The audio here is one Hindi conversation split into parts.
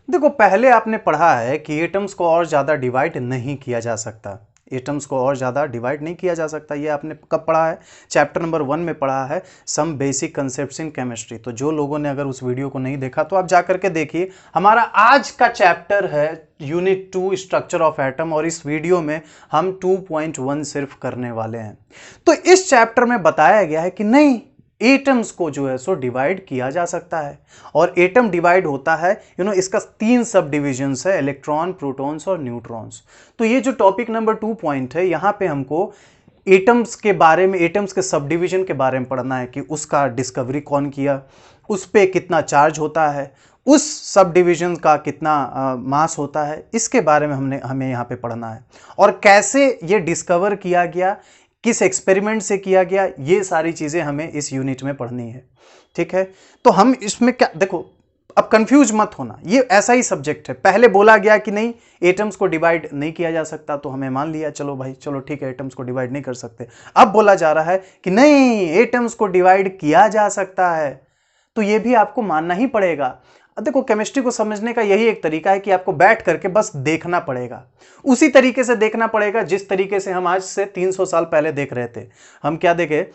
देखो, पहले आपने पढ़ा है कि एटम्स को और ज़्यादा डिवाइड नहीं किया जा सकता। एटम्स को और ज़्यादा डिवाइड नहीं किया जा सकता। ये आपने कब पढ़ा है? चैप्टर नंबर 1 में पढ़ा है, some basic concepts in chemistry. तो जो लोगों ने अगर उस वीडियो को नहीं देखा तो आप जा करके देखिए। हमारा आज का चैप्टर है यूनिट 2 स्ट्रक्चर ऑफ एटम, और इस वीडियो में हम 2.1 सिर्फ करने वाले हैं। तो इस चैप्टर में बताया गया है कि नहीं, एटम्स को जो है सो डिवाइड किया जा सकता है। और एटम डिवाइड होता है, इसका 3 सब डिविजन्स है, इलेक्ट्रॉन, प्रोटॉन्स और न्यूट्रॉन्स। तो ये जो टॉपिक नंबर 2 पॉइंट है, यहां पे हमको एटम्स के बारे में, एटम्स के सब डिविजन के बारे में पढ़ना है कि उसका डिस्कवरी कौन किया, उस पे कितना चार्ज होता है, उस सब डिविजन का कितना मास होता है, इसके बारे में हमें यहाँ पे पढ़ना है। और कैसे ये डिस्कवर किया गया, किस एक्सपेरिमेंट से किया गया, ये सारी चीजें हमें इस यूनिट में पढ़नी है। ठीक है, तो हम इसमें क्या, देखो अब कंफ्यूज मत होना, ये ऐसा ही सब्जेक्ट है। पहले बोला गया कि नहीं, एटम्स को डिवाइड नहीं किया जा सकता, तो हमें मान लिया चलो भाई, चलो ठीक है, एटम्स को डिवाइड नहीं कर सकते। अब बोला जा रहा है कि नहीं, एटम्स को डिवाइड किया जा सकता है, तो ये भी आपको मानना ही पड़ेगा। देखो, केमिस्ट्री को समझने का यही एक तरीका है कि आपको बैठ करके बस देखना पड़ेगा, उसी तरीके से देखना पड़ेगा जिस तरीके से हम आज से 300 साल पहले देख रहे थे। हम क्या देखे?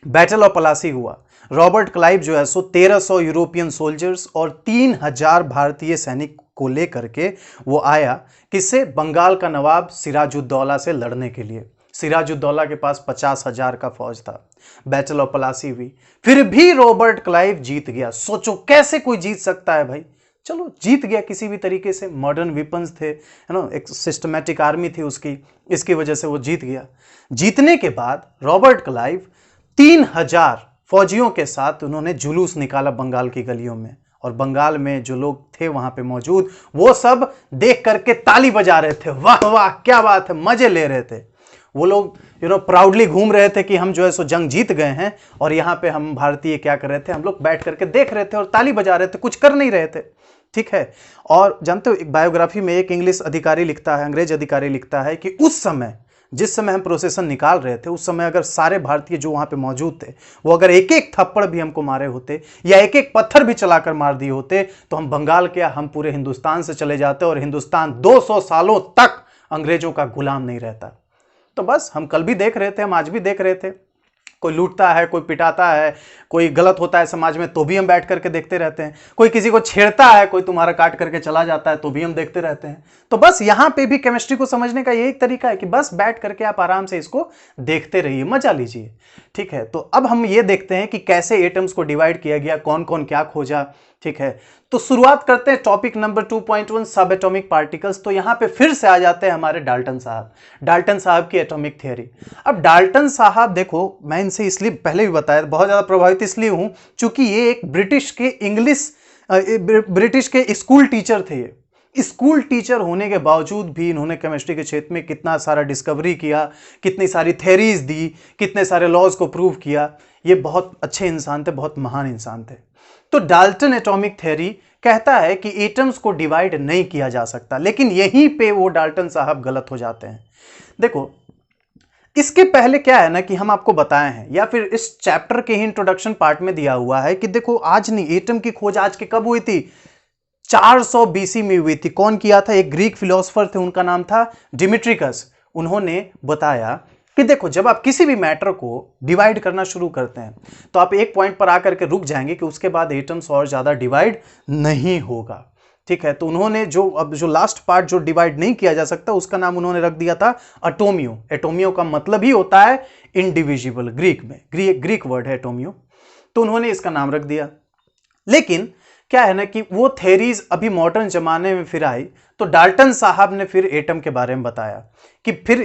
बैटल ऑफ पलासी हुआ, रॉबर्ट क्लाइव जो है सो 1300 यूरोपियन सोल्जर्स और 3000 भारतीय सैनिक को लेकर के वो आया, किससे? बंगाल का नवाब सिराजुद्दौला से लड़ने के लिए। सिराजुद्दौला के पास 50,000 का फौज था। बैटल ऑफ पलासी हुई, फिर भी रॉबर्ट क्लाइव जीत गया। सोचो कैसे कोई जीत सकता है भाई? चलो जीत गया किसी भी तरीके से, मॉडर्न वेपन्स थे, है ना, एक सिस्टमैटिक आर्मी थी उसकी, इसकी वजह से वो जीत गया। जीतने के बाद रॉबर्ट क्लाइव 3000 फौजियों के साथ उन्होंने जुलूस निकाला बंगाल की गलियों में, और बंगाल में जो लोग थे वहां पे मौजूद, वो सब देख करके ताली बजा रहे थे, वाह वाह क्या बात है, मजे ले रहे थे। वो लोग प्राउडली घूम रहे थे कि हम जो है सो जंग जीत गए हैं, और यहां पे हम भारतीय क्या कर रहे थे, हम लोग बैठ करके देख रहे थे और ताली बजा रहे थे, कुछ कर नहीं रहे थे। ठीक है, और जानते हो, एक बायोग्राफी में एक इंग्लिश अधिकारी लिखता है, अंग्रेज अधिकारी लिखता है कि उस समय, जिस समय हम प्रोसेसन निकाल रहे थे, उस समय अगर सारे भारतीय जो वहां पे मौजूद थे, वो अगर एक एक थप्पड़ भी हमको मारे होते या एक एक पत्थर भी चलाकर मार दिए होते, तो हम बंगाल क्या, हम पूरे हिंदुस्तान से चले जाते, और हिंदुस्तान 200 सालों तक अंग्रेजों का गुलाम नहीं रहता। तो बस, हम कल भी देख रहे थे, हम आज भी देख रहे थे, कोई लूटता है, कोई पिटाता है, कोई गलत होता है समाज में, तो भी हम बैठ करके देखते रहते हैं। कोई किसी को छेड़ता है, कोई तुम्हारा काट करके चला जाता है, तो भी हम देखते रहते हैं। तो बस यहां पे भी केमिस्ट्री को समझने का यही तरीका है कि बस बैठ करके आप आराम से इसको देखते रहिए, मजा लीजिए। ठीक है, तो अब हम ये देखते हैं कि कैसे एटम्स को डिवाइड किया गया, कौन कौन क्या खोजा। ठीक है, तो शुरुआत करते हैं टॉपिक नंबर 2.1, सब एटॉमिक पार्टिकल्स। तो यहां पे फिर से आ जाते हैं हमारे डाल्टन साहब, डाल्टन साहब की एटॉमिक थ्योरी। अब डाल्टन साहब, देखो मैं इनसे इसलिए पहले भी बताया, बहुत ज्यादा प्रभावित इसलिए हूं क्योंकि ये एक ब्रिटिश के स्कूल टीचर थे। ये स्कूल टीचर होने के बावजूद भी इन्होंने केमिस्ट्री के क्षेत्र में कितना सारा डिस्कवरी किया, कितनी सारी थ्योरीज दी, कितने सारे लॉज को प्रूव किया। ये बहुत अच्छे इंसान थे, बहुत महान इंसान थे। तो डाल्टन एटॉमिक थ्योरी कहता है कि एटम्स को डिवाइड नहीं किया जा सकता, लेकिन यहीं पे वो डाल्टन साहब गलत हो जाते हैं। देखो, इसके पहले क्या है ना कि हम आपको बताए हैं, या फिर इस चैप्टर के ही इंट्रोडक्शन पार्ट में दिया हुआ है कि देखो, आज नहीं, एटम की खोज आज के कब हुई थी? 400 बीसी में हुई थी। कौन किया था? एक ग्रीक फिलोसोफर थे, उनका नाम था डिमिट्रिकस। उन्होंने बताया कि देखो, जब आप किसी भी मैटर को डिवाइड करना शुरू करते हैं, तो आप एक पॉइंट पर आकर के रुक जाएंगे कि उसके बाद एटम्स और ज्यादा डिवाइड नहीं होगा। ठीक है, तो उन्होंने जो लास्ट पार्ट जो डिवाइड नहीं किया जा सकता, उसका नाम उन्होंने रख दिया था एटोमियो। एटोमियो का मतलब ही होता है इनडिविजिबल, ग्रीक में, ग्रीक वर्ड है एटोमियो। तो उन्होंने इसका नाम रख दिया। लेकिन क्या है ना कि वो थेरीज अभी मॉडर्न जमाने में फिर आई, तो डाल्टन साहब ने फिर एटम के बारे में बताया कि फिर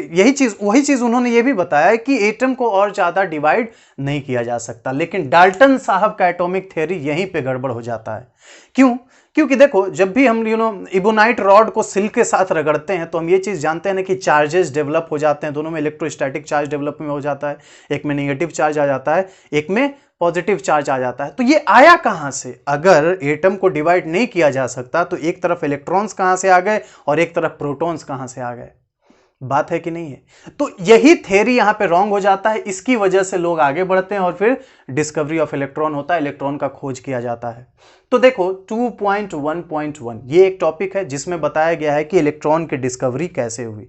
वही चीज उन्होंने ये भी बताया कि एटम को और ज्यादा डिवाइड नहीं किया जा सकता। लेकिन डाल्टन साहब का एटॉमिक थ्योरी यहीं पे गड़बड़ हो जाता है। क्यों? क्योंकि देखो, जब भी हम इबोनाइट रॉड को सिल्क के साथ रगड़ते हैं, तो हम ये चीज जानते हैं ना कि चार्जेस डेवलप हो जाते हैं, दोनों में इलेक्ट्रोस्टैटिक चार्ज डेवलप में हो जाता है, एक में नेगेटिव चार्ज आ जाता है, एक में पॉजिटिव चार्ज आ जाता है। तो ये आया कहां से? अगर एटम को डिवाइड नहीं किया जा सकता, तो एक तरफ इलेक्ट्रॉन्स कहां से आ गए और एक तरफ प्रोटॉन्स कहां से आ गए? बात है कि नहीं है? तो यही थ्योरी यहां पे रॉन्ग हो जाता है, इसकी वजह से लोग आगे बढ़ते हैं और फिर डिस्कवरी ऑफ इलेक्ट्रॉन होता है, इलेक्ट्रॉन का खोज किया जाता है। तो देखो 2.1.1 ये एक टॉपिक है जिसमें बताया गया है कि इलेक्ट्रॉन की डिस्कवरी कैसे हुई।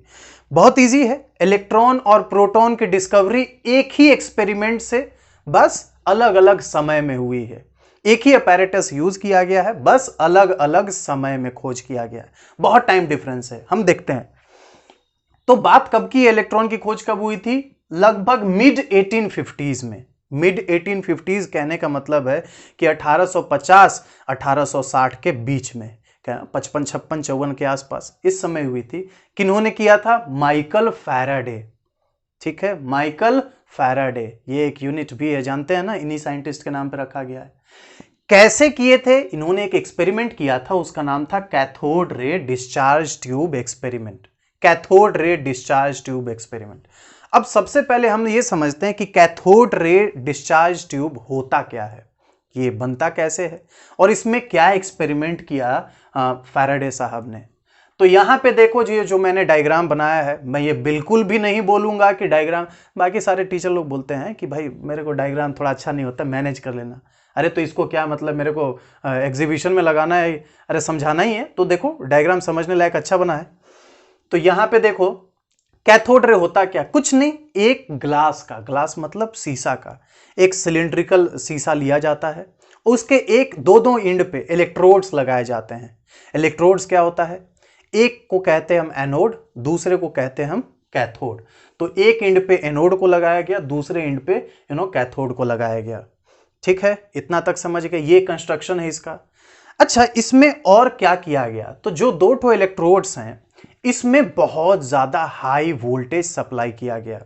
बहुत इजी है, इलेक्ट्रॉन और प्रोटॉन की डिस्कवरी एक ही एक्सपेरिमेंट से बस अलग अलग समय में हुई है। एक ही अपैरेटस यूज किया गया है, बस अलग अलग समय में खोज किया गया है, बहुत टाइम डिफरेंस है। हम देखते हैं तो बात कब की, इलेक्ट्रॉन की खोज कब हुई थी? लगभग मिड 1850s में। मिड 1850s कहने का मतलब है कि 1850 1860 के बीच में, क्या 55 56 54 के आसपास इस समय हुई थी। किन्होंने किया था? Michael Faraday. ठीक है, माइकल फैराडे, ये एक यूनिट भी है, जानते हैं ना, इन्हीं साइंटिस्ट के नाम पे रखा गया है। कैसे किए थे? इन्होंने एक एक्सपेरिमेंट किया था, उसका नाम था cathode ray discharge tube experiment. Cathode ray discharge tube experiment. अब सबसे पहले हम ये समझते हैं कि कैथोड रे डिस्चार्ज ट्यूब होता क्या है, ये बनता कैसे है, और इसमें क्या एक्सपेरिमेंट किया फैराडे साहब ने। तो यहां पे देखो जी, जो मैंने डायग्राम बनाया है, मैं ये बिल्कुल भी नहीं बोलूंगा कि डायग्राम, बाकी सारे टीचर लोग बोलते हैं कि भाई मेरे को डायग्राम थोड़ा अच्छा नहीं होता, मैनेज कर लेना। अरे तो इसको क्या मतलब, मेरे को एग्जीबिशन में लगाना है, अरे समझाना ही है, तो देखो डायग्राम समझने लायक अच्छा बना है। तो यहां पे देखो कैथोड रे होता क्या, कुछ नहीं, एक ग्लास का, ग्लास मतलब शीशा का, एक सिलिंड्रिकल शीशा लिया जाता है, उसके एक दो दो एंड पे इलेक्ट्रोड्स लगाए जाते हैं। इलेक्ट्रोड्स क्या होता है? एक को कहते हैं हम एनोड, दूसरे को कहते हैं हम कैथोड। तो एक एंड पे एनोड को लगाया गया, दूसरे एंड पे कैथोड को लगाया गया। ठीक है, इतना तक समझ गए, ये कंस्ट्रक्शन है इसका। अच्छा, इसमें और क्या किया गया? तो जो दो ठो इलेक्ट्रोड्स हैं, इसमें बहुत ज्यादा हाई वोल्टेज सप्लाई किया गया,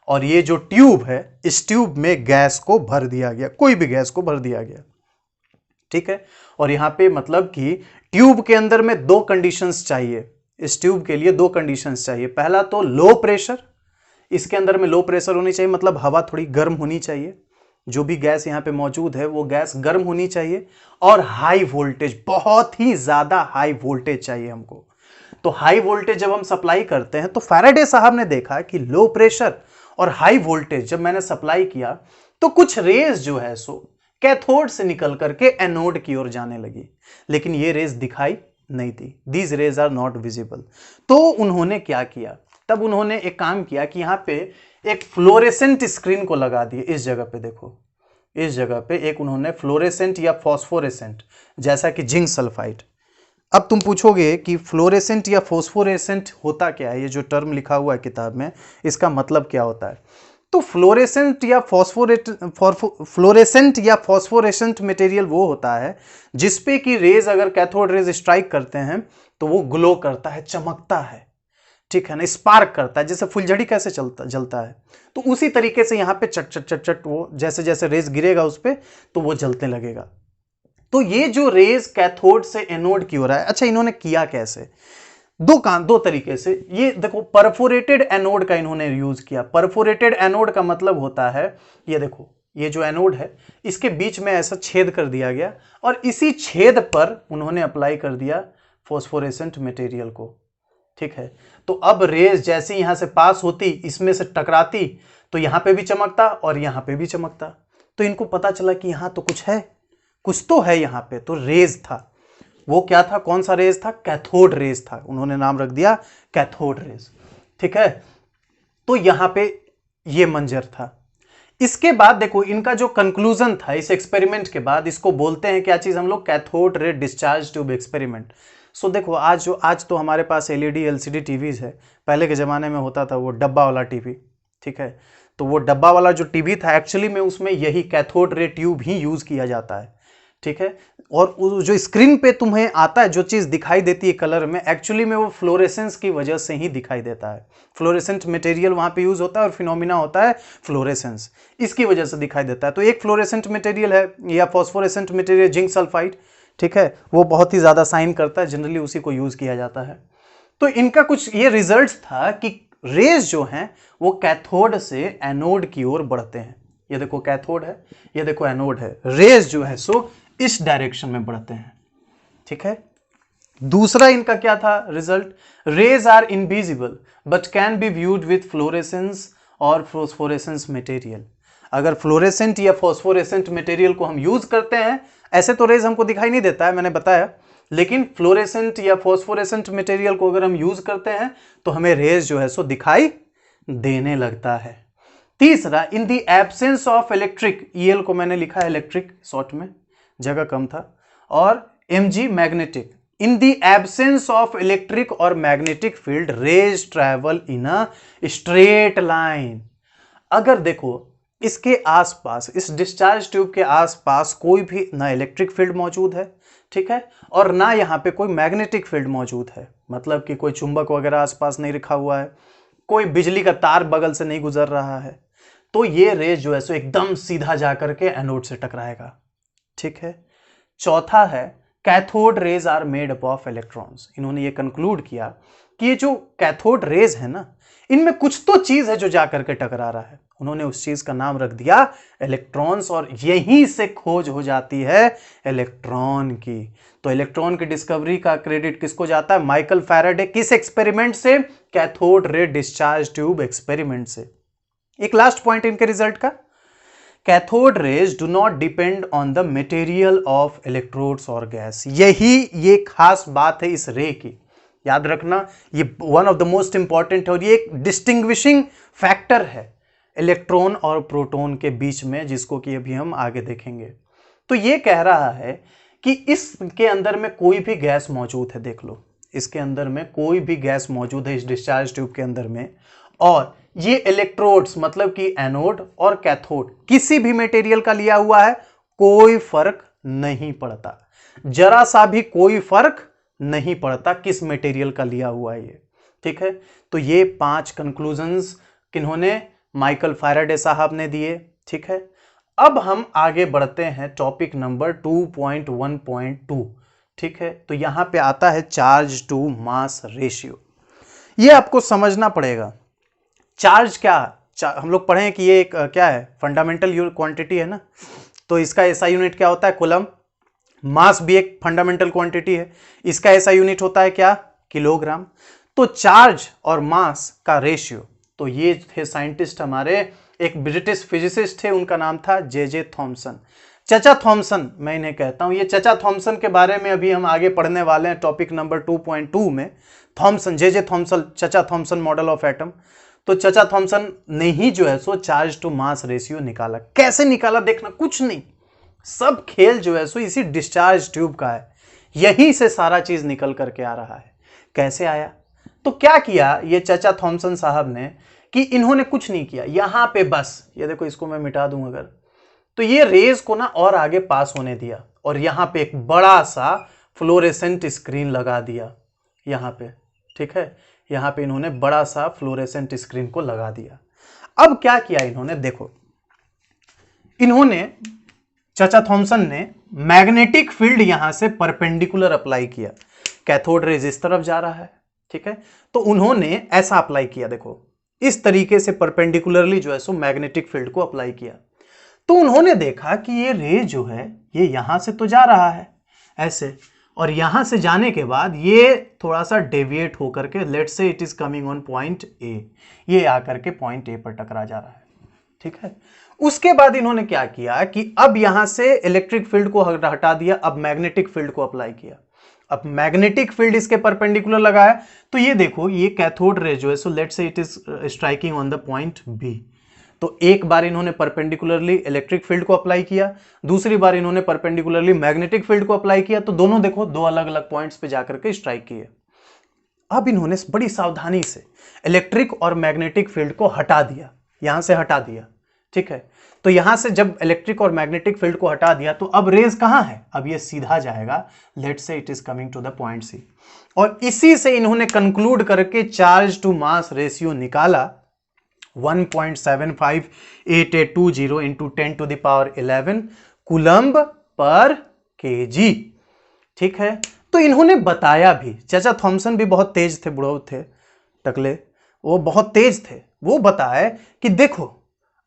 और ये जो ट्यूब है, इस ट्यूब में गैस को भर दिया गया, कोई भी गैस को भर दिया गया। ठीक है, और यहां पे मतलब कि ट्यूब के अंदर में दो कंडीशंस चाहिए, इस ट्यूब के लिए दो कंडीशंस चाहिए। पहला तो लो प्रेशर, इसके अंदर में लो प्रेशर होनी चाहिए, मतलब हवा थोड़ी गर्म होनी चाहिए, जो भी गैस यहां पे मौजूद है वो गैस गर्म होनी चाहिए, और हाई वोल्टेज, बहुत ही ज्यादा हाई वोल्टेज चाहिए हमको। तो हाई वोल्टेज जब हम सप्लाई करते हैं, तो फैराडे साहब ने देखा कि लो प्रेशर और हाई वोल्टेज जब मैंने सप्लाई किया, तो कुछ रेज जो है सो कैथोड से निकल करके एनोड की ओर जाने लगी, लेकिन ये रेज दिखाई नहीं दी, these rays are not visible. तो उन्होंने क्या किया, तब उन्होंने एक काम किया कि यहां पे एक फ्लोरेसेंट स्क्रीन को लगा दिए। इस जगह पे देखो, इस जगह पे एक उन्होंने फ्लोरेसेंट या फॉस्फोरेसेंट, जैसा कि जिंक सल्फाइड। अब तुम पूछोगे कि फ्लोरेसेंट या फोस्फोरेसेंट होता क्या है, ये जो टर्म लिखा हुआ है किताब में, इसका मतलब क्या होता है? तो फ्लोरेसेंट या फॉस्फोरेसेंट मटेरियल वो होता है जिसपे कि रेज, अगर कैथोड रेज स्ट्राइक करते हैं तो वो ग्लो करता है, चमकता है। ठीक है ना, स्पार्क करता है, जैसे फुलझड़ी कैसे जलता है, तो उसी तरीके से यहां पे चट चट चट चट वो जैसे जैसे रेज गिरेगा उस पे, तो वो जलने लगेगा। तो ये जो रेज कैथोड से एनोड की ओर है, अच्छा इन्होंने किया कैसे? दो तरीके से। ये देखो, परफोरेटेड एनोड का इन्होंने यूज किया। परफोरेटेड एनोड का मतलब होता है, ये देखो, ये जो एनोड है, इसके बीच में ऐसा छेद कर दिया गया, और इसी छेद पर उन्होंने अप्लाई कर दिया फॉस्फोरेसेंट मटेरियल को। ठीक है, तो अब रेज जैसे यहां से पास होती, इसमें से टकराती, तो यहां पे भी चमकता और यहां पे भी चमकता। तो इनको पता चला कि यहां तो कुछ है, कुछ तो है यहां पे, तो रेज था। वो क्या था, कौन सा रेज था? कैथोड रेज था, उन्होंने नाम रख दिया कैथोड रेज। ठीक है, तो यहां पे ये मंजर था। इसके बाद देखो, इनका जो कंक्लूजन था इस एक्सपेरिमेंट के बाद, इसको बोलते हैं क्या चीज हम लोग? Cathode ray discharge tube experiment. सो देखो, आज तो हमारे पास एलईडी एलसीडी टीवीज है, पहले के जमाने में होता था वो डब्बा वाला टीवी। ठीक है, तो वो डब्बा वाला जो टीवी था, एक्चुअली में उसमें यही कैथोड रे ट्यूब ही यूज किया जाता है। ठीक है, और जो स्क्रीन पे तुम्हें आता है, जो चीज दिखाई देती है कलर में, एक्चुअली में वो फ्लोरेसेंस की वजह से ही दिखाई देता है। फ्लोरेसेंट मटेरियल वहां पे यूज होता है, और फिनोमिना होता है फ्लोरेसेंस, इसकी वजह से दिखाई देता है। तो एक फ्लोरेसेंट मटेरियल है, या फॉस्फोरेसेंट मटेरियल जिंक सल्फाइड। ठीक है, वो बहुत ही ज्यादा साइन करता है, जनरली उसी को यूज किया जाता है। तो इनका कुछ ये रिजल्ट था कि रेज जो हैं वो कैथोड से एनोड की ओर बढ़ते हैं। ये देखो कैथोड है, ये देखो एनोड है, रेज जो है सो इस डायरेक्शन में बढ़ते हैं। ठीक है, दूसरा इनका क्या था result, rays are invisible but can be viewed with fluorescence और फोस्फोरेसेंस मटेरियल। अगर फ्लोरेसेंट या फोस्फोरेसेंट मटेरियल को हम यूज करते हैं, ऐसे तो रेज हमको दिखाई नहीं देता है मैंने बताया, लेकिन फ्लोरेसेंट या फोस्फोरेसेंट मटेरियल को अगर हम यूज करते हैं तो हमें रेज जो है सो दिखाई देने लगता है। तीसरा, इन the absence of electric, EL को मैंने लिखा है इलेक्ट्रिक शॉर्ट में, जगह कम था, और MG magnetic, in the absence of electric और magnetic field rays travel in a straight line. अगर देखो इसके आसपास, इस डिस्चार्ज ट्यूब के आसपास कोई भी ना इलेक्ट्रिक फील्ड मौजूद है, ठीक है, और ना यहां पे कोई मैग्नेटिक फील्ड मौजूद है, मतलब कि कोई चुंबक वगैरह आसपास नहीं रखा हुआ है, कोई बिजली का तार बगल से नहीं गुजर रहा है, तो ये रेज जो है सो एकदम सीधा जाकर के एनोड से टकराएगा, ठीक है। चौथा है, cathode rays are made up of electrons. इन्होंने ये कंक्लूड किया कि ये जो कैथोड रेज है ना, इनमें कुछ तो चीज है जो जाकर के टकरा रहा है। उन्होंने उस चीज का नाम रख दिया इलेक्ट्रॉन्स, और यहीं से खोज हो जाती है इलेक्ट्रॉन की। तो इलेक्ट्रॉन की डिस्कवरी का क्रेडिट किसको जाता है, माइकल फैराडे। किस एक्सपेरिमेंट से, cathode ray discharge tube experiment से। एक लास्ट पॉइंट इनके रिजल्ट का, cathode rays do not depend on the material of electrodes और गैस। यही ये खास बात है इस रे की, याद रखना, ये one of the most important है, और ये एक डिस्टिंग्विशिंग फैक्टर है इलेक्ट्रॉन और प्रोटॉन के बीच में, जिसको कि अभी हम आगे देखेंगे। तो ये कह रहा है कि इसके अंदर में कोई भी गैस मौजूद है, देख लो इसके अंदर में कोई भी गैस मौजूद है इस डिस्चार्ज ट्यूब के अंदर में, और ये इलेक्ट्रोड्स मतलब कि एनोड और कैथोड किसी भी मटेरियल का लिया हुआ है, कोई फर्क नहीं पड़ता, जरा सा भी कोई फर्क नहीं पड़ता किस मटेरियल का लिया हुआ है ये, ठीक है। तो ये 5 कंक्लूजन्स किन्होंने, माइकल फैराडे साहब ने दिए, ठीक है। अब हम आगे बढ़ते हैं टॉपिक नंबर 2.1.2, ठीक है। तो यहां पे आता है चार्ज टू मास रेशियो। ये आपको समझना पड़ेगा, चार्ज क्या, हम लोग पढ़े कि ये एक क्या है, फंडामेंटल क्वांटिटी है ना, तो इसका एसआई यूनिट क्या होता है, कूलम। मास भी एक फंडामेंटल क्वांटिटी है, इसका एसआई यूनिट होता है क्या, किलोग्राम। तो चार्ज और मास का रेशियो, तो ये थे साइंटिस्ट हमारे, एक ब्रिटिश फिजिसिस्ट थे, उनका नाम था जे थॉमसन, चचा थॉमसन मैं इन्हें कहता हूं। ये चचा थॉमसन के बारे में अभी हम आगे पढ़ने वाले हैं टॉपिक नंबर 2.2 में। थॉमसन, जे थॉमसन, चचा थॉमसन मॉडल ऑफ एटम। तो चचा थॉमसन ने ही जो है सो चार्ज टू मास रेशियो निकाला। कैसे निकाला देखना, कुछ नहीं, सब खेल जो है सो इसी डिस्चार्ज ट्यूब का है, यहीं से सारा चीज निकल करके आ रहा है। कैसे आया, तो क्या किया ये चचा थॉमसन साहब ने कि इन्होंने कुछ नहीं किया, यहां पे बस ये देखो, इसको मैं मिटा दूं अगर, तो ये रेज को ना और आगे पास होने दिया, और यहां पे एक बड़ा सा फ्लोरेसेंट स्क्रीन लगा दिया यहां पे, ठीक है। यहां पे इन्होंने बड़ा सा फ्लोरेसेंट स्क्रीन को लगा दिया। अब क्या किया इन्होंने, देखो इन्होंने, चाचा थॉमसन ने मैग्नेटिक फील्ड यहां से परपेंडिकुलर अप्लाई किया, कैथोड रेज इस तरफ जा रहा है, ठीक है। तो उन्होंने ऐसा अप्लाई किया, देखो इस तरीके से परपेंडिकुलरली जो है सो मैग्नेटिक फील्ड को अप्लाई किया। तो उन्होंने देखा कि ये रे जो है ये यहां से तो जा रहा है ऐसे, और यहां से जाने के बाद ये थोड़ा सा डेविएट होकर के, let's say it is coming on point A, ये आकर के पॉइंट ए पर टकरा जा रहा है, ठीक है। उसके बाद इन्होंने क्या किया कि अब यहां से इलेक्ट्रिक फील्ड को हटा दिया, अब मैग्नेटिक फील्ड को अप्लाई किया। अब मैग्नेटिक फील्ड इसके परपेंडिकुलर लगाया, तो ये देखो ये कैथोड रे जो है so let's say it is striking on the point B. तो एक बार इन्होंने परपेंडिकुलरली इलेक्ट्रिक फील्ड को अप्लाई किया, दूसरी बार इन्होंने परपेंडिकुलरली मैग्नेटिक फील्ड को अप्लाई किया, तो दोनों देखो दो अलग अलग पॉइंट्स पे जाकर के स्ट्राइक किए। अब इन्होंने बड़ी सावधानी से इलेक्ट्रिक और मैग्नेटिक फील्ड को हटा दिया, यहां से हटा दिया, ठीक है। तो यहां से जब इलेक्ट्रिक और मैग्नेटिक फील्ड को हटा दिया, तो अब रेज कहां है, अब ये सीधा जाएगा, let's say it is coming to the point C, और इसी से इन्होंने कंक्लूड करके चार्ज टू मास रेशियो निकाला 1.758820 into 10 to the power 11 coulomb per KG, ठीक है। तो इन्होंने बताया भी, चाचा थॉमसन भी बहुत तेज थे, बुढ़ो थे टकले, वो बहुत तेज थे, वो बताए कि देखो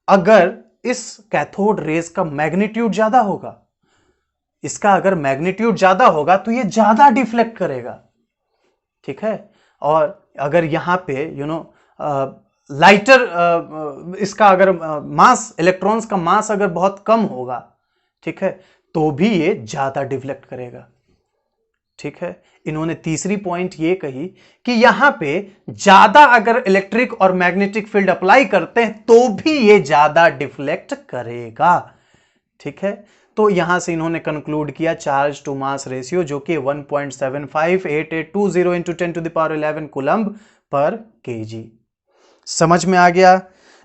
अगर इस कैथोड रेज का मैग्नीट्यूड ज्यादा होगा इसका अगर मैग्नीट्यूड ज्यादा होगा तो ये ज्यादा डिफ्लेक्ट करेगा, ठीक है। और अगर यहां पे लाइटर इसका अगर मास, इलेक्ट्रॉन्स का मास अगर बहुत कम होगा, ठीक है, तो भी ये ज्यादा डिफ्लेक्ट करेगा, ठीक है। इन्होंने तीसरी पॉइंट ये कही कि यहां पे ज्यादा अगर इलेक्ट्रिक और मैग्नेटिक फील्ड अप्लाई करते हैं तो भी ये ज्यादा डिफ्लेक्ट करेगा, ठीक है। तो यहां से इन्होंने कंक्लूड किया चार्ज टू मास रेशियो जो कि 1.758820 इंटू 10⁻11 कूलम्ब पर केजी। समझ में आ गया?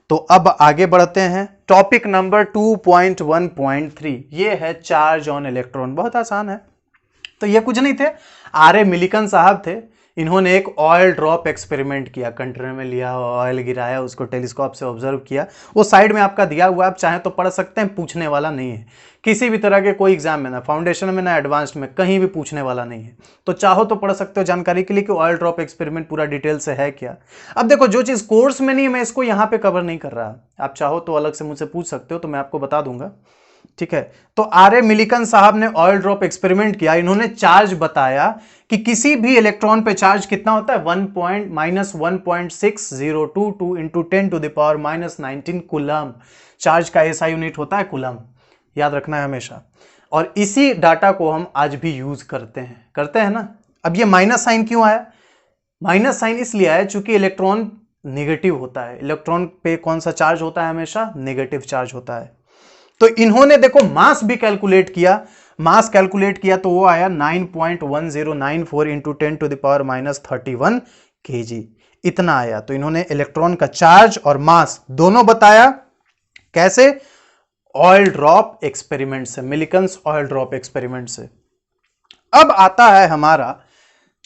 तो अब आगे बढ़ते हैं। टॉपिक नंबर 2.1.3 ये है चार्ज ऑन इलेक्ट्रॉन। बहुत आसान है। तो ये कुछ नहीं थे, आर ए मिलिकन साहब थे। इन्होंने एक ऑयल ड्रॉप एक्सपेरिमेंट किया, कंटेनर में लिया, ऑयल गिराया, उसको टेलीस्कोप से ऑब्जर्व किया। वो साइड में आपका दिया हुआ, आप चाहें तो पढ़ सकते हैं, पूछने वाला नहीं है किसी भी तरह के कोई एग्जाम में, ना फाउंडेशन में ना एडवांस्ड में, कहीं भी पूछने वाला नहीं है। तो चाहो तो पढ़ सकते हो जानकारी के लिए कि ऑयल ड्रॉप एक्सपेरिमेंट पूरा डिटेल से है क्या। अब देखो, जो चीज कोर्स में नहीं है मैं इसको यहां पे कवर नहीं कर रहा, आप चाहो तो अलग से मुझसे पूछ सकते हो, तो मैं आपको बता दूंगा, ठीक है। तो आर ए मिलिकन साहब ने ऑयल ड्रॉप एक्सपेरिमेंट किया। इन्होंने चार्ज बताया कि किसी भी इलेक्ट्रॉन पे चार्ज कितना होता है, -1.602 इंटू 10⁻⁻19 कूलम्ब। चार्ज का ऐसा यूनिट होता है कूलम्ब, याद रखना है हमेशा। और इसी डाटा को हम आज भी यूज करते हैं ना। अब ये माइनस साइन क्यों आया? माइनस साइन इसलिए आया चूंकि इलेक्ट्रॉन निगेटिव होता है। इलेक्ट्रॉन पे कौन सा चार्ज होता है? हमेशा नेगेटिव चार्ज होता है। तो इन्होंने देखो मास भी कैलकुलेट किया, मास कैलकुलेट किया तो वो आया 9.1094 इंटू 10⁻31 kg, इतना आया। तो इन्होंने इलेक्ट्रॉन का चार्ज और मास दोनों बताया। कैसे? ऑयल ड्रॉप एक्सपेरिमेंट से, मिलिकन्स ऑयल ड्रॉप एक्सपेरिमेंट से। अब आता है हमारा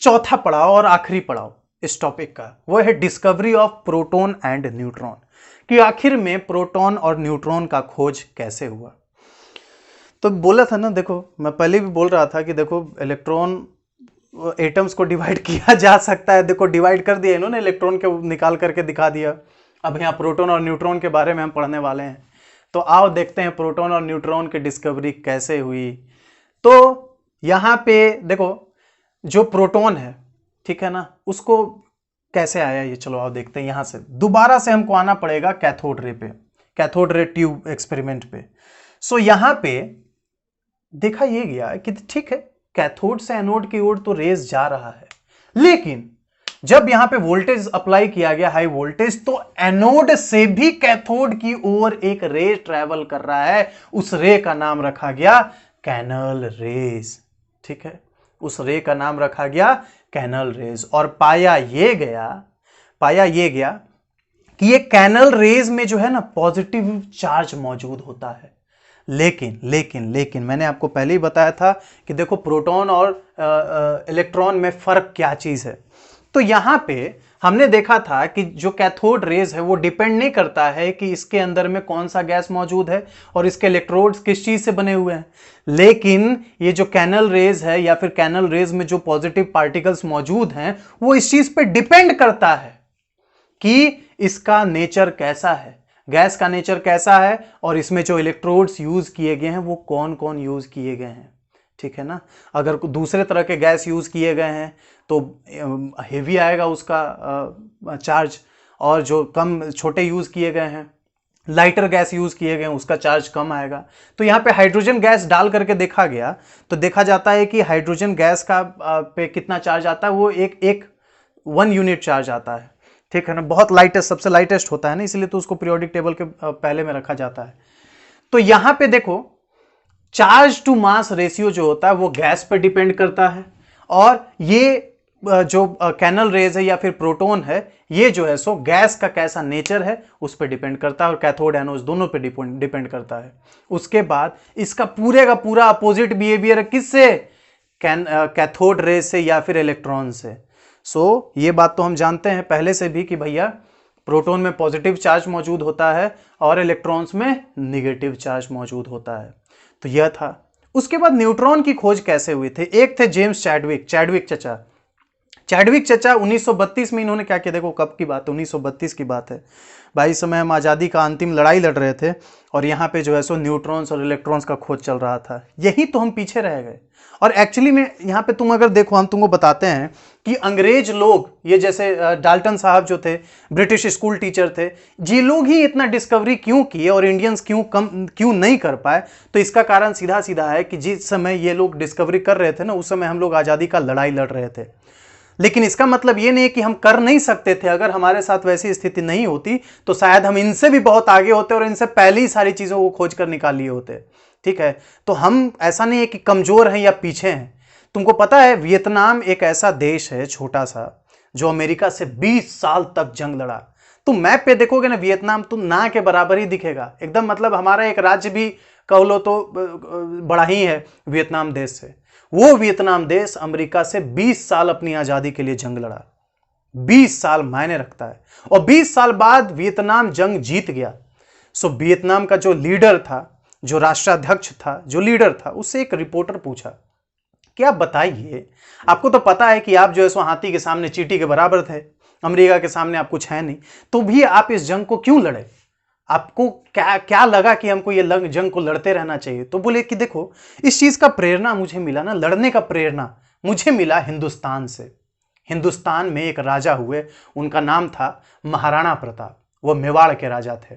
चौथा पड़ाव और आखिरी पड़ाव इस टॉपिक का, वो है discovery of proton and neutron, कि आखिर में प्रोटॉन और न्यूट्रॉन का खोज कैसे हुआ। तो बोला था ना, देखो मैं पहले भी बोल रहा था कि देखो इलेक्ट्रॉन एटम्स को डिवाइड किया जा सकता है। देखो डिवाइड कर दिया इन्होंने, इलेक्ट्रॉन के निकाल करके दिखा दिया। अब यहाँ प्रोटॉन और न्यूट्रॉन के बारे में हम पढ़ने वाले हैं। तो आओ देखते हैं प्रोटॉन और न्यूट्रॉन की डिस्कवरी कैसे हुई। तो यहाँ पे देखो जो प्रोटॉन है, ठीक है ना, उसको कैसे आया ये, चलो आओ देखते हैं। यहां से दोबारा से हमको आना पड़ेगा कैथोड रे पे, कैथोड रे ट्यूब एक्सपेरिमेंट पे। सो यहां पे देखा ये गया कि ठीक है, कैथोड से एनोड की ओर तो रेज जा रहा है, लेकिन जब यहां पे वोल्टेज अप्लाई किया गया, हाई वोल्टेज, तो एनोड से भी कैथोड की ओर एक रे ट्रेवल कर रहा है। उस रे का नाम रखा गया कैनल रेज, ठीक है, उस रे का नाम रखा गया कैनल रेज। और पाया ये गया कि ये कैनल रेज में जो है ना पॉजिटिव चार्ज मौजूद होता है। लेकिन मैंने आपको पहले ही बताया था कि देखो प्रोटॉन और इलेक्ट्रॉन में फर्क क्या चीज है। तो यहां पे हमने देखा था कि जो कैथोड रेज है वो डिपेंड नहीं करता है कि इसके अंदर में कौन सा गैस मौजूद है और इसके इलेक्ट्रोड्स किस चीज से बने हुए हैं, लेकिन ये जो कैनल रेज है या फिर कैनल रेज में जो पॉजिटिव पार्टिकल्स मौजूद हैं वो इस चीज पे डिपेंड करता है कि इसका नेचर कैसा है, गैस का नेचर कैसा है, और इसमें जो इलेक्ट्रोड्स यूज किए गए हैं वो कौन कौन यूज किए गए हैं, ठीक है ना। अगर दूसरे तरह के गैस यूज किए गए हैं तो हेवी आएगा उसका चार्ज, और जो कम छोटे यूज किए गए हैं, लाइटर गैस यूज किए गए हैं, उसका चार्ज कम आएगा। तो यहाँ पे हाइड्रोजन गैस डाल करके देखा गया तो देखा जाता है कि हाइड्रोजन गैस का पे कितना चार्ज आता है, वो एक 1 यूनिट चार्ज आता है, ठीक है ना। बहुत लाइटेस्ट, सबसे लाइटेस्ट होता है ना, इसलिए तो उसको पीरियोडिक टेबल के पहले में रखा जाता है। तो यहां पे देखो चार्ज टू मास रेशियो जो होता है वो गैस पर डिपेंड करता है, और ये जो कैनल रेज है या फिर प्रोटॉन है, ये जो है सो गैस का कैसा नेचर है उस पर डिपेंड करता है, और कैथोड एनोड दोनों पे डिपेंड करता है। उसके बाद इसका पूरे का पूरा अपोजिट बिहेवियर है किससे? कैथोड रेज से या फिर इलेक्ट्रॉन से। सो ये बात तो हम जानते हैं पहले से भी कि भैया प्रोटॉन में पॉजिटिव चार्ज मौजूद होता है और इलेक्ट्रॉन्स में निगेटिव चार्ज मौजूद होता है। तो यह था। उसके बाद न्यूट्रॉन की खोज कैसे हुई थी? एक थे जेम्स चैडविक चचा। चैडविक चचा 1932 में इन्होंने क्या किया, देखो कब की बात है, 1932 की बात है भाई। इस समय हम आज़ादी का अंतिम लड़ाई लड़ रहे थे और यहाँ पे जो है सो न्यूट्रॉन्स और इलेक्ट्रॉन्स का खोज चल रहा था, यही तो हम पीछे रह गए। और एक्चुअली में यहाँ पे तुम अगर देखो, हम तुमको बताते हैं कि अंग्रेज लोग, ये जैसे डाल्टन साहब जो थे, ब्रिटिश स्कूल टीचर थे, ये लोग ही इतना डिस्कवरी क्यों किए और इंडियंस क्यों नहीं कर पाए। तो इसका कारण सीधा सीधा है कि जिस समय ये लोग डिस्कवरी कर रहे थे ना, उस समय हम लोग आज़ादी का लड़ाई लड़ रहे थे। लेकिन इसका मतलब ये नहीं कि हम कर नहीं सकते थे। अगर हमारे साथ वैसी स्थिति नहीं होती तो शायद हम इनसे भी बहुत आगे होते और इनसे पहले ही सारी चीज़ों को खोज कर निकाल लिए होते। ठीक है, तो हम ऐसा नहीं है कि कमज़ोर हैं या पीछे हैं। तुमको पता है वियतनाम एक ऐसा देश है छोटा सा, जो अमेरिका से 20 साल तक जंग लड़ा। तुम मैप पे देखोगे ना, वियतनाम तुम ना के बराबर ही दिखेगा एकदम। मतलब हमारा एक राज्य भी कह लो तो बड़ा ही है वियतनाम देश से। वो वियतनाम देश अमेरिका से 20 साल अपनी आज़ादी के लिए जंग लड़ा। 20 साल मायने रखता है। और 20 साल बाद वियतनाम जंग जीत गया। सो वियतनाम का जो लीडर था, जो राष्ट्राध्यक्ष था, जो लीडर था, उससे एक रिपोर्टर पूछा कि आप बताइए, आपको तो पता है कि आप जो है सो हाथी के सामने चींटी के बराबर थे, अमेरिका के सामने आप कुछ है नहीं, तो भी आप इस जंग को क्यों लड़े? आपको क्या क्या लगा कि हमको ये जंग को लड़ते रहना चाहिए? तो बोले कि देखो, इस चीज का प्रेरणा मुझे मिला ना, लड़ने का प्रेरणा मुझे मिला हिंदुस्तान से। हिंदुस्तान में एक राजा हुए, उनका नाम था महाराणा प्रताप। वो मेवाड़ के राजा थे,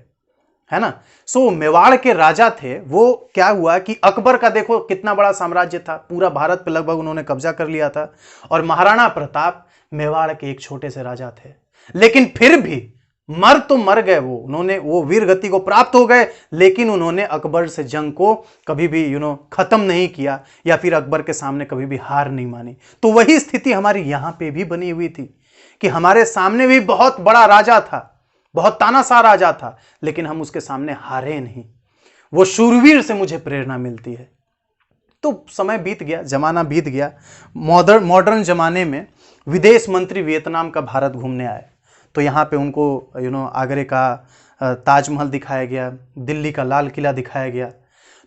है ना। सो मेवाड़ के राजा थे। वो क्या हुआ कि अकबर का देखो कितना बड़ा साम्राज्य था, पूरा भारत पे लगभग उन्होंने कब्जा कर लिया था। और महाराणा प्रताप मेवाड़ के एक छोटे से राजा थे, लेकिन फिर भी मर तो मर गए वो, उन्होंने वो वीर गति को प्राप्त हो गए, लेकिन उन्होंने अकबर से जंग को कभी भी खत्म नहीं किया, या फिर अकबर के सामने कभी भी हार नहीं मानी। तो वही स्थिति हमारी यहां पे भी बनी हुई थी कि हमारे सामने भी बहुत बड़ा राजा था, बहुत तानाशाह राजा था, लेकिन हम उसके सामने हारे नहीं। वो शूरवीर से मुझे प्रेरणा मिलती है। तो समय बीत गया, जमाना बीत गया। मॉडर्न जमाने में विदेश मंत्री वियतनाम का भारत घूमने आए, तो यहाँ पे उनको आगरे का ताजमहल दिखाया गया, दिल्ली का लाल किला दिखाया गया।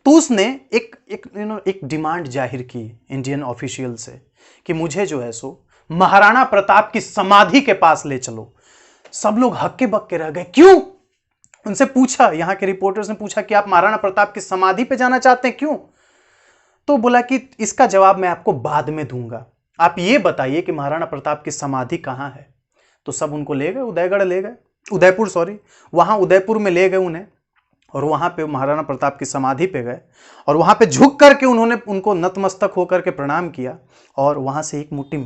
तो उसने एक डिमांड जाहिर की इंडियन ऑफिशियल से कि मुझे जो है सो महाराणा प्रताप की समाधि के पास ले चलो। सब लोग हक्के बक्के रह गए, क्यों? उनसे पूछा, यहाँ के रिपोर्टर्स ने पूछा कि आप महाराणा प्रताप की समाधि पे जाना चाहते हैं, क्यों? तो बोला कि इसका जवाब मैं आपको बाद में दूंगा, आप ये बताइए कि महाराणा प्रताप की समाधि कहाँ है। तो सब उनको ले गए, उदयगढ़ ले गए, उदयपुर सॉरी, वहां उदयपुर में ले गए उन्हें। और वहां पे महाराणा प्रताप की समाधि पे गए और वहां पे झुक करके उन्होंने उनको नतमस्तक होकर के प्रणाम किया और वहां से एक मुट्ठी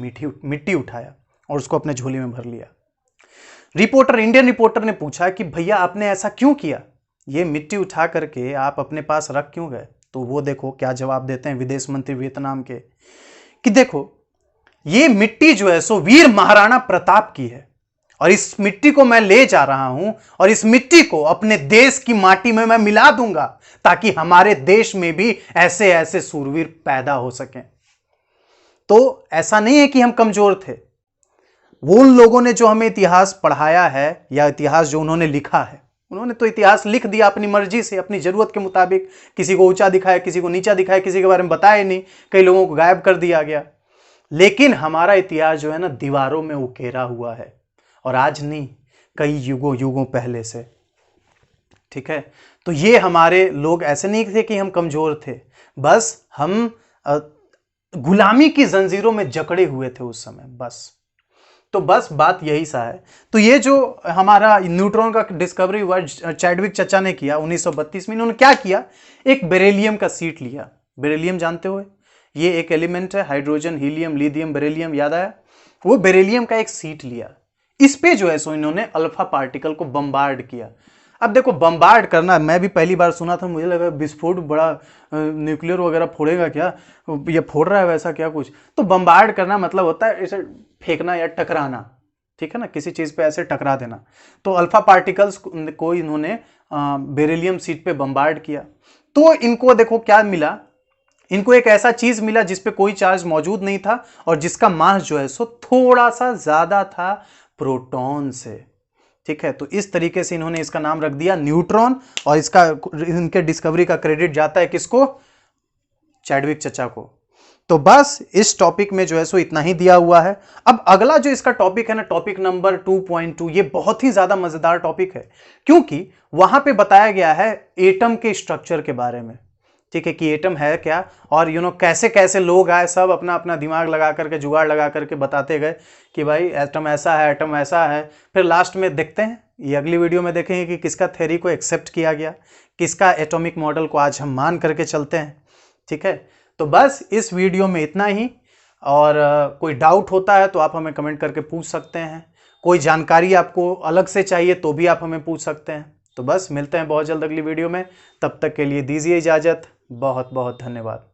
मिट्टी उठाया और उसको अपने झोली में भर लिया। इंडियन रिपोर्टर ने पूछा कि भैया आपने ऐसा क्यों किया, ये मिट्टी उठा करके आप अपने पास रख क्यों गए? तो वो देखो क्या जवाब देते हैं विदेश मंत्री वियतनाम के, कि देखो ये मिट्टी जो है सो वीर महाराणा प्रताप की है और इस मिट्टी को मैं ले जा रहा हूं और इस मिट्टी को अपने देश की माटी में मैं मिला दूंगा ताकि हमारे देश में भी ऐसे ऐसे सूरवीर पैदा हो सकें। तो ऐसा नहीं है कि हम कमजोर थे, वो उन लोगों ने जो हमें इतिहास पढ़ाया है या इतिहास जो उन्होंने लिखा है, उन्होंने तो इतिहास लिख दिया अपनी मर्जी से, अपनी जरूरत के मुताबिक। किसी को ऊंचा दिखाया, किसी को नीचा दिखाया, किसी के बारे में बताया नहीं, कई लोगों को गायब कर दिया गया। लेकिन हमारा इतिहास जो है ना दीवारों में उकेरा हुआ है, और आज नहीं, कई युगों युगों पहले से। ठीक है, तो ये हमारे लोग ऐसे नहीं थे कि हम कमजोर थे, बस हम गुलामी की जंजीरों में जकड़े हुए थे उस समय, बस। तो बस बात यही सा है। तो ये जो हमारा न्यूट्रॉन का डिस्कवरी हुआ चैडविक चचा ने किया 1932 में, इन्होंने क्या किया, एक बेरिलियम का सीट लिया। बेरिलियम जानते हो, ये एक एलिमेंट है, हाइड्रोजन, हीलियम, लिथियम, बेरिलियम, याद आया? वो बेरिलियम का एक सीट लिया, इस पे जो है सो इन्होंने अल्फा पार्टिकल को बम्बार्ड किया। अब देखो बम्बार्ड करना, मैं भी पहली बार सुना था, मुझे लगा विस्फोट बड़ा न्यूक्लियर वगैरह फोड़ेगा क्या, ये फोड़ रहा है वैसा क्या कुछ। तो बम्बार्ड करना मतलब होता है इसे फेंकना या टकराना, ठीक है ना, किसी चीज पे ऐसे टकरा देना। तो अल्फा पार्टिकल्स को इन्होंने बेरिलियम सीट पे बम्बार्ड किया। तो इनको देखो क्या मिला, इनको एक ऐसा चीज मिला जिसपे कोई चार्ज मौजूद नहीं था और जिसका मास जो है सो थोड़ा सा ज्यादा था प्रोटॉन से। ठीक है, तो इस तरीके से इन्होंने इसका नाम रख दिया न्यूट्रॉन, और इसका इनके डिस्कवरी का क्रेडिट जाता है किसको? चैडविक चचा को। तो बस इस टॉपिक में जो है सो इतना ही दिया हुआ है। अब अगला जो इसका टॉपिक है ना, टॉपिक नंबर 2.2, ये बहुत ही ज्यादा मजेदार टॉपिक है, क्योंकि वहां पे बताया गया है एटम के स्ट्रक्चर के बारे में। ठीक है, कि एटम है क्या, और कैसे कैसे लोग आए, सब अपना अपना दिमाग लगा करके, जुगाड़ लगा करके बताते गए कि भाई एटम ऐसा है, एटम ऐसा है। फिर लास्ट में देखते हैं, ये अगली वीडियो में देखेंगे कि किसका थ्योरी को एक्सेप्ट किया गया, किसका एटॉमिक मॉडल को आज हम मान करके चलते हैं। ठीक है, तो बस इस वीडियो में इतना ही। और कोई डाउट होता है तो आप हमें कमेंट करके पूछ सकते हैं, कोई जानकारी आपको अलग से चाहिए तो भी आप हमें पूछ सकते हैं। तो बस मिलते हैं बहुत जल्द अगली वीडियो में, तब तक के लिए दीजिए इजाज़त। बहुत बहुत धन्यवाद।